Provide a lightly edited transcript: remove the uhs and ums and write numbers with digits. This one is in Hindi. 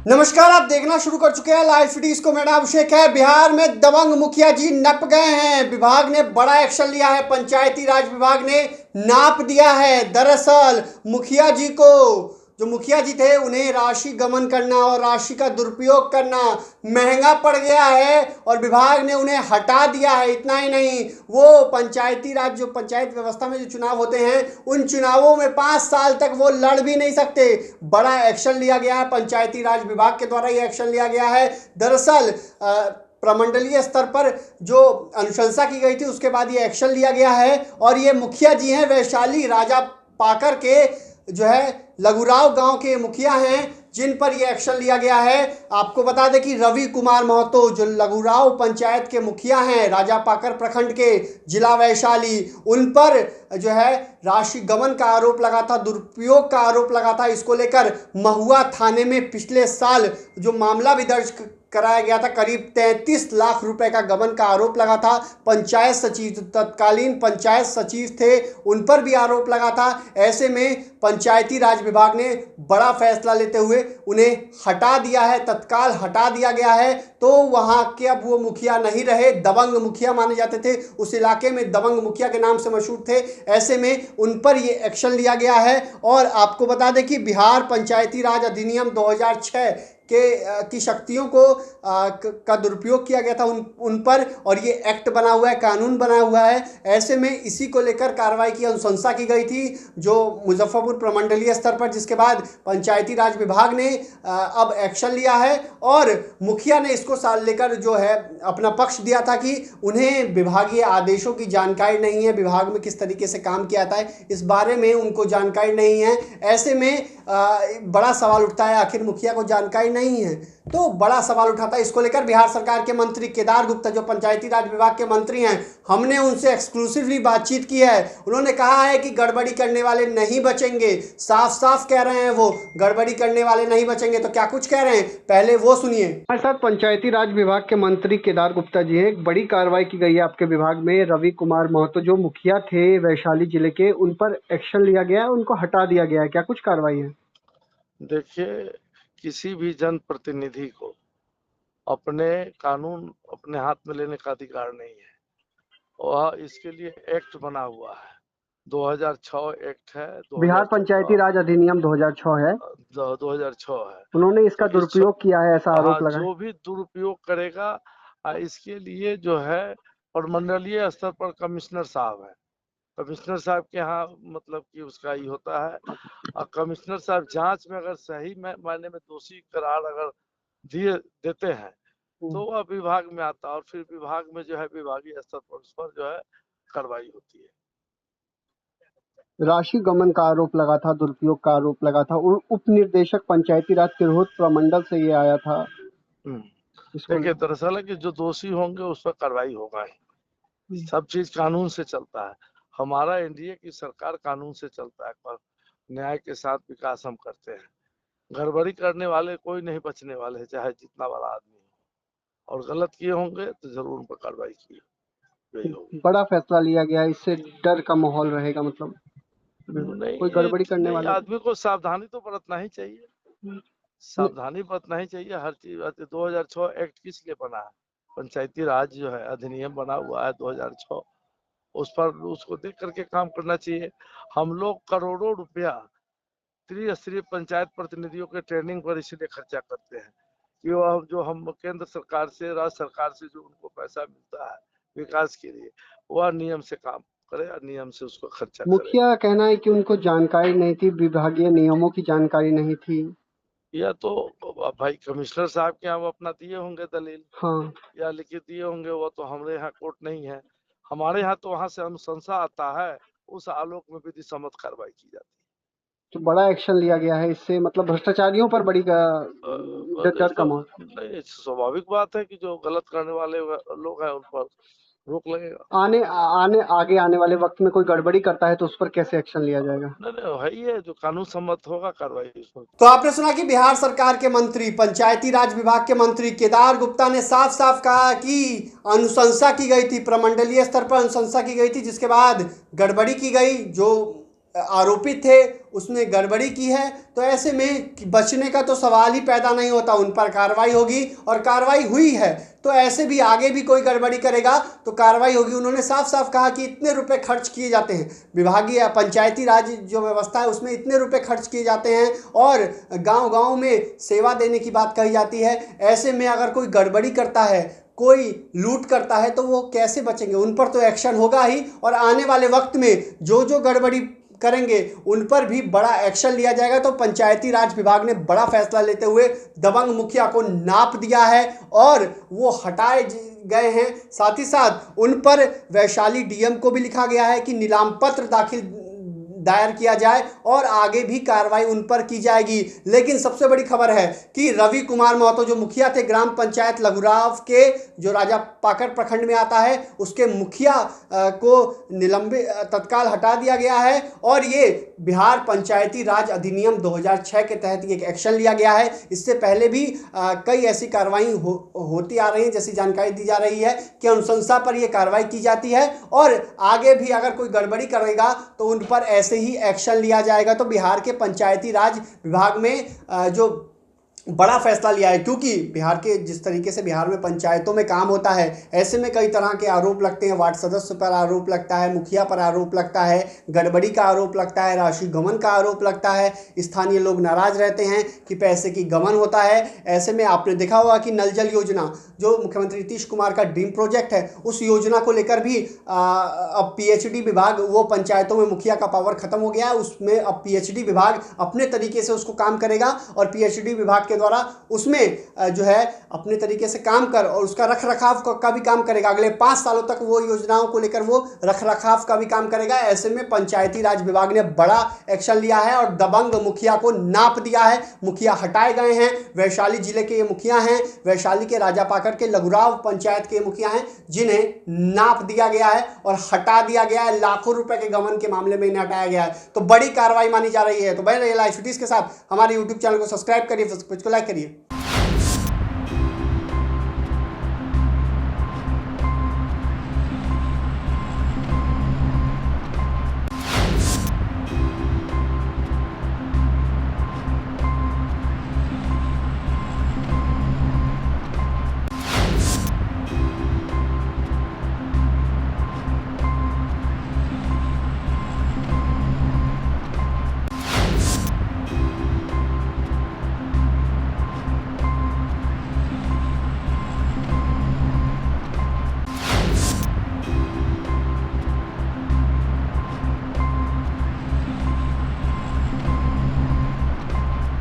नमस्कार, आप देखना शुरू कर चुके हैं लाइव फीडीज को। मेरा अभिषेक है। बिहार में दबंग मुखिया जी नप गए हैं। विभाग ने बड़ा एक्शन लिया है। पंचायती राज विभाग ने नाप दिया है। दरअसल मुखिया जी को, जो मुखिया जी थे, उन्हें राशि गमन करना और राशि का दुरुपयोग करना महंगा पड़ गया है और विभाग ने उन्हें हटा दिया है। इतना ही नहीं, वो पंचायती राज, जो पंचायत व्यवस्था में जो चुनाव होते हैं, उन चुनावों में 5 साल तक वो लड़ भी नहीं सकते। बड़ा एक्शन लिया गया है। पंचायती राज विभाग के द्वारा ये एक्शन लिया गया है। दरअसल प्रमंडलीय स्तर पर जो अनुशंसा की गई थी, उसके बाद ये एक्शन लिया गया है। और ये मुखिया जी हैं, वैशाली राजा पाकर के जो है लघुराव गांव के मुखिया हैं, जिन पर यह एक्शन लिया गया है। आपको बता दें कि रवि कुमार महतो, जो लघुराव पंचायत के मुखिया हैं, राजा पाकर प्रखंड के, जिला वैशाली, उन पर जो है राशि गमन का आरोप लगा था, दुरुपयोग का आरोप लगा था। इसको लेकर महुआ थाने में पिछले साल जो मामला भी दर्ज कराया गया था, करीब 33 लाख रुपए का गबन का आरोप लगा था। पंचायत सचिव, तत्कालीन पंचायत सचिव थे, उन पर भी आरोप लगा था। ऐसे में पंचायती राज विभाग ने बड़ा फैसला लेते हुए उन्हें हटा दिया है, तत्काल हटा दिया गया है। तो वहां के अब वो मुखिया नहीं रहे, दबंग मुखिया माने जाते थे। उस इलाके में दबंग मुखिया के नाम से मशहूर थे। ऐसे में उन पर ये एक्शन लिया गया है। और आपको बता दें कि बिहार पंचायती राज अधिनियम 2006 की शक्तियों को का दुरुपयोग किया गया था उन पर, और ये एक्ट बना हुआ है, कानून बना हुआ है। ऐसे में इसी को लेकर कार्रवाई की अनुशंसा की गई थी जो मुजफ्फरपुर प्रमंडलीय स्तर पर, जिसके बाद पंचायती राज विभाग ने अब एक्शन लिया है। और मुखिया ने इसको साल लेकर जो है अपना पक्ष दिया था कि उन्हें विभागीय आदेशों की जानकारी नहीं है, विभाग में किस तरीके से काम किया जाता है इस बारे में उनको जानकारी नहीं है। ऐसे में बड़ा सवाल उठता है, आखिर मुखिया को जानकारी नहीं है, तो बड़ा सवाल उठाता है। इसको लेकर बिहार सरकार के मंत्री केदार गुप्ता, जो पंचायती राज विभाग के मंत्री हैं, हमने उनसे एक्सक्लूसिवली बातचीत की है। उन्होंने कहा है कि गड़बड़ी करने वाले नहीं बचेंगे। साफ साफ कह रहे हैं, वो गड़बड़ी करने वाले नहीं बचेंगे। तो क्या कुछ कह रहे हैं, पहले वो सुनिए। हमारे साथ पंचायती राज विभाग के मंत्री केदार गुप्ता जी हैं। एक बड़ी कार्रवाई की गई है आपके विभाग में। रवि कुमार महतो जो मुखिया थे वैशाली जिले के, उन पर एक्शन लिया गया है, उनको हटा दिया गया है। क्या कुछ कार्रवाई है? देखिए, किसी भी जनप्रतिनिधि को अपने कानून अपने हाथ में लेने का अधिकार नहीं है। वह इसके लिए एक्ट बना हुआ है, 2006 एक्ट है। बिहार पंचायती राज अधिनियम 2006 है। 2006 है। उन्होंने इसका तो दुरुपयोग किया है, ऐसा आरोप लगा है। जो भी दुरुपयोग करेगा इसके लिए जो है प्रमंडलीय स्तर पर कमिश्नर साहब है। कमिश्नर साहब के यहाँ मतलब कि उसका ही होता है। और कमिश्नर साहब जांच में अगर सही मायने में दोषी करार अगर दिए देते हैं तो वह विभाग में आता है और फिर विभाग में जो है विभागीय स्तर पर उस पर जो है कार्रवाई होती है। राशि गमन का आरोप लगा था, दुरुपयोग का आरोप लगा था। उप निदेशक पंचायती राज तिरहुत प्रमंडल से ये आया था। देखिए, दरअसल है कि जो दोषी होंगे उस पर कार्रवाई होगा ही। सब चीज कानून से चलता है। हमारा एनडीए की सरकार कानून से चलता है, पर न्याय के साथ विकास हम करते हैं। गड़बड़ी करने वाले कोई नहीं बचने वाले, चाहे जितना बड़ा आदमी हो, और गलत किए होंगे तो जरूर उन पर कार्रवाई की गई होगी। बड़ा फैसला लिया गया, इससे डर का माहौल रहेगा, मतलब नहीं, कोई गड़बड़ी करने वाले आदमी को सावधानी तो बरतना ही चाहिए। सावधानी बरतना ही चाहिए हर चीज। 2006 एक्ट किस लिए बना है? पंचायती राज जो है अधिनियम बना हुआ है 2006, उस पर उसको देख करके काम करना चाहिए। हम लोग करोड़ों रुपया त्रिस्तरीय पंचायत प्रतिनिधियों के ट्रेनिंग पर इसलिए खर्चा करते हैं कि वह जो हम केंद्र सरकार से, राज्य सरकार से जो उनको पैसा मिलता है विकास के लिए, वह नियम से काम करे और नियम से उसको खर्चा करे। मुखिया कहना है कि उनको जानकारी नहीं थी, विभागीय नियमों की जानकारी नहीं थी। या तो भाई कमिश्नर साहब के यहाँ अपना दिए होंगे दलील, हाँ, या लिखित दिए होंगे। वो तो हमारे यहाँ कोर्ट नहीं है। हमारे यहाँ तो वहां से अनुशंसा आता है, उस आलोक में विधि सम्मत कार्रवाई की जाती है। तो बड़ा एक्शन लिया गया है। इससे मतलब भ्रष्टाचारियों पर बड़ी डर का माहौल। नहीं, स्वाभाविक बात है कि जो गलत करने वाले लोग हैं उन पर रोक लगेगा। आगे आने वाले वक्त में कोई गड़बड़ी करता है तो उस पर कैसे एक्शन लिया जाएगा? नहीं, है ही है, जो कानून सम्मत होगा कार्रवाई उस पर। तो आपने सुना कि बिहार सरकार के मंत्री, पंचायती राज विभाग के मंत्री केदार गुप्ता ने साफ साफ कहा कि अनुशंसा की गई थी, प्रमंडलीय स्तर पर अनुशंसा की गई थी, जिसके बाद गड़बड़ी की गई। जो आरोपित थे उसने गड़बड़ी की है, तो ऐसे में बचने का तो सवाल ही पैदा नहीं होता, उन पर कार्रवाई होगी और कार्रवाई हुई है। तो ऐसे भी आगे भी कोई गड़बड़ी करेगा तो कार्रवाई होगी। उन्होंने साफ साफ कहा कि इतने रुपए खर्च किए जाते हैं, विभागीय पंचायती राज जो व्यवस्था है उसमें इतने रुपए खर्च किए जाते हैं और गांव-गांव में सेवा देने की बात कही जाती है। ऐसे में अगर कोई गड़बड़ी करता है, कोई लूट करता है, तो वो कैसे बचेंगे? उन पर तो एक्शन होगा ही, और आने वाले वक्त में जो जो गड़बड़ी करेंगे उन पर भी बड़ा एक्शन लिया जाएगा। तो पंचायती राज विभाग ने बड़ा फैसला लेते हुए दबंग मुखिया को नाप दिया है और वो हटाए गए हैं। साथ ही साथ उन पर वैशाली डीएम को भी लिखा गया है कि नीलाम पत्र दायर किया जाए और आगे भी कार्रवाई उन पर की जाएगी। लेकिन सबसे बड़ी खबर है कि रवि कुमार महतो जो मुखिया थे ग्राम पंचायत लघुराव के, जो राजापाकर प्रखंड में आता है, उसके मुखिया को निलंबित तत्काल हटा दिया गया है और ये बिहार पंचायती राज अधिनियम 2006 के तहत एक एक्शन लिया गया है। इससे पहले भी कई ऐसी कार्रवाई होती आ रही है, जैसी जानकारी दी जा रही है कि अनुशंसा पर यह कार्रवाई की जाती है और आगे भी अगर कोई गड़बड़ी करेगा तो उन पर ऐसे ही एक्शन लिया जाएगा। तो बिहार के पंचायती राज विभाग में जो बड़ा फैसला लिया है, क्योंकि बिहार के जिस तरीके से बिहार में पंचायतों में काम होता है, ऐसे में कई तरह के आरोप लगते हैं। वार्ड सदस्य पर आरोप लगता है, मुखिया पर आरोप लगता है, गड़बड़ी का आरोप लगता है, राशि गमन का आरोप लगता है। स्थानीय लोग नाराज रहते हैं कि पैसे की गमन होता है। ऐसे में आपने देखा होगा कि नल जल योजना जो मुख्यमंत्री नीतीश कुमार का ड्रीम प्रोजेक्ट है, उस योजना को लेकर भी अब पीएचडी विभाग, वो पंचायतों में मुखिया का पावर खत्म हो गया है, उसमें अब पीएचडी विभाग अपने तरीके से उसको काम करेगा और पीएचडी विभाग के द्वारा उसमें जो है अपने तरीके से काम कर और उसका रख रखाव का भी काम करेगा। अगले 5 सालों तक वो योजनाओं को लेकर वो रख रखाव का भी काम करेगा। ऐसे में पंचायती राज विभाग ने बड़ा एक्शन लिया है और दबंग मुखिया को नाप दिया है। मुखिया हटाए गए हैं। वैशाली जिले के ये मुखिया हैं, वैशाली के राजापाकर के लघुराव पंचायत के मुखिया हैं, जिन्हें नाप दिया गया है और हटा दिया गया है। लाखों रुपए के गमन के मामले में इन्हें हटाया गया है। तो बड़ी कार्रवाई मानी जा रही है। तो बने रहिए लाइव सिटीज के साथ। हमारे यूट्यूब चैनल को सब्सक्राइब करिए, पेज को लाइक करिए।